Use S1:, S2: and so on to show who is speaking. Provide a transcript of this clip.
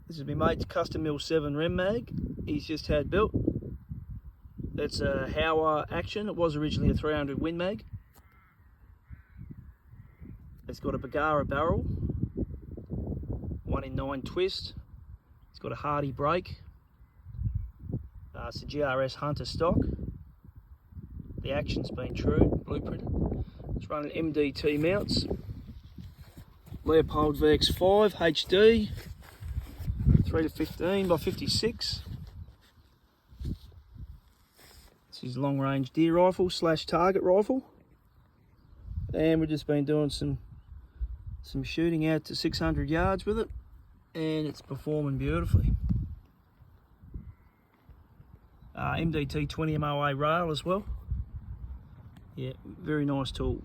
S1: This is my mate's custom mill 7 rem mag. He's just had built. It's a Howa action. It was originally a 300 Win mag. It's got a Bergara barrel, 1 in 9 twist. It's got a Hardy brake. It's a GRS Hunter stock. The action's been true, blueprinted. It's running MDT mounts. Leupold VX5 HD, 3 to 15 by 56. This is long range deer rifle / target rifle. And we've just been doing some shooting out to 600 yards with it, and it's performing beautifully. MDT 20 MOA rail as well. Yeah, very nice tool.